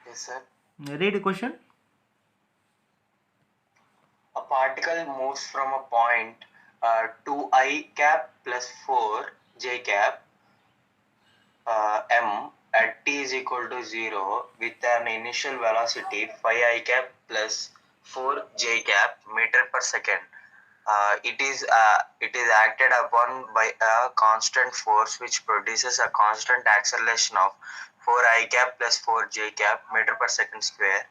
Yes, sir. Read the question. A particle moves from a point 2I cap plus 4j cap m at t is equal to 0 with an initial velocity 5I cap plus 4j cap meter per second. It is acted upon by a constant force which produces a constant acceleration of 4I cap plus 4j cap meter per second square.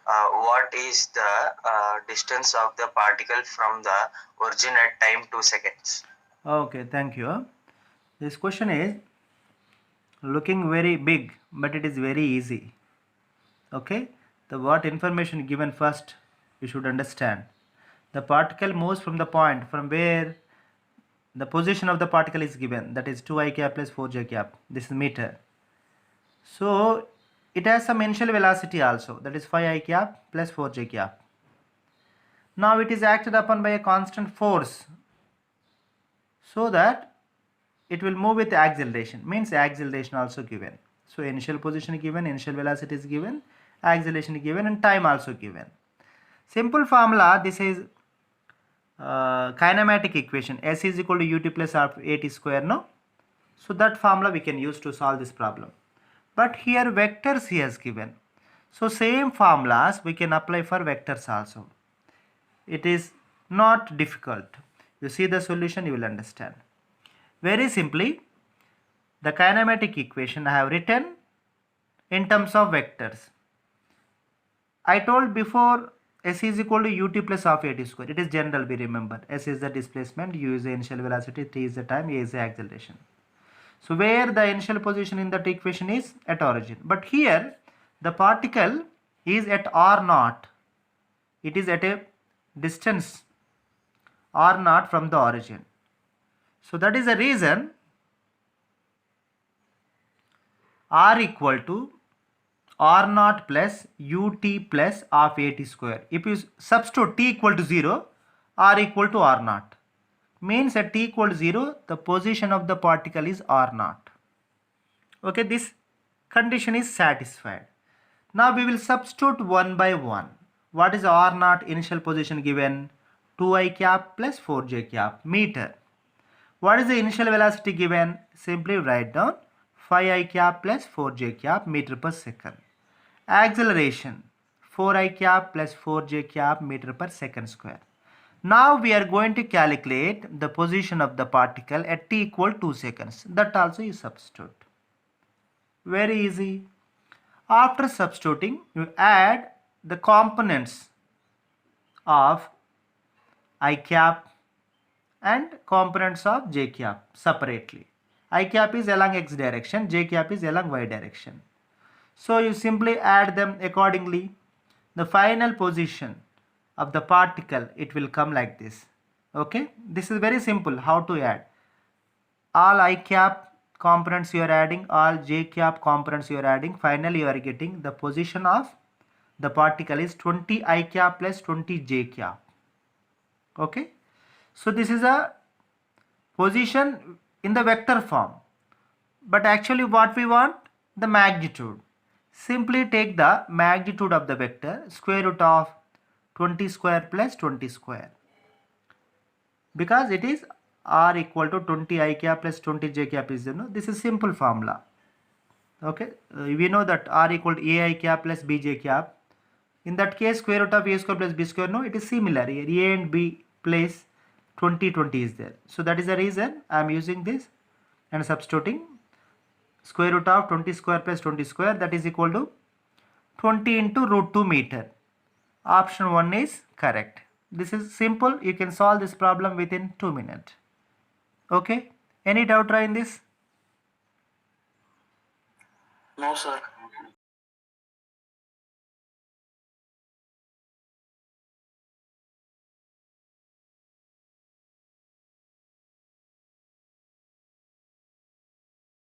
What is the distance of the particle from the origin at time 2 seconds? Okay, thank you. This question is looking very big, but it is very easy. Okay, the what information given first you should understand. The particle moves from the point from where the position of the particle is given, that is 2I cap plus 4j cap. This is meter. So it has some initial velocity also, that is 5I cap plus 4j cap. Now it is acted upon by a constant force, so that it will move with acceleration, means acceleration also given. So initial position given, initial velocity is given, acceleration given, and time also given. Simple formula, this is kinematic equation, S is equal to ut plus at square, no? So that formula we can use to solve this problem. But here vectors he has given. So same formulas we can apply for vectors also. It is not difficult. You see the solution, you will understand. Very simply, the kinematic equation I have written in terms of vectors. I told before S is equal to ut plus of at square. It is general, we remember. S is the displacement, U is the initial velocity, T is the time, A is the acceleration. So where the initial position in that equation is at origin. But here the particle is at R0. It is at a distance R0 from the origin. So that is the reason R equal to R0 plus ut plus of at square. If you substitute t equal to 0, R equal to R0. Means at t equal to 0, the position of the particle is R0. Okay, this condition is satisfied. Now we will substitute one by one. What is R0 initial position given? 2I cap plus 4j cap meter. What is the initial velocity given? Simply write down 5I cap plus 4j cap meter per second. Acceleration 4I cap plus 4j cap meter per second square. Now we are going to calculate the position of the particle at t equal 2 seconds. That also you substitute. Very easy. After substituting, you add the components of I cap and components of j cap separately. I cap is along x direction, j cap is along y direction. So you simply add them accordingly. The final position of the particle, it will come like this. Okay, this is very simple how to add. All I cap components you are adding, all j cap components you are adding, finally you are getting the position of the particle is 20 I cap plus 20 j cap. Okay, so this is a position in the vector form, but actually what we want, the magnitude. Simply take the magnitude of the vector, square root of 20 square plus 20 square, because it is r equal to 20 I cap plus 20 j cap is, this is simple formula. Okay, we know that r equal to ai cap plus bj cap. In that case, square root of a square plus b square, no, it is similar. Here a and b place 20 20 is there. So that is the reason I am using this and substituting square root of 20 square plus 20 square, that is equal to 20 into root 2 meter. Option 1 is correct. This is simple. You can solve this problem within 2 minutes. Okay, any doubt in this? No, sir.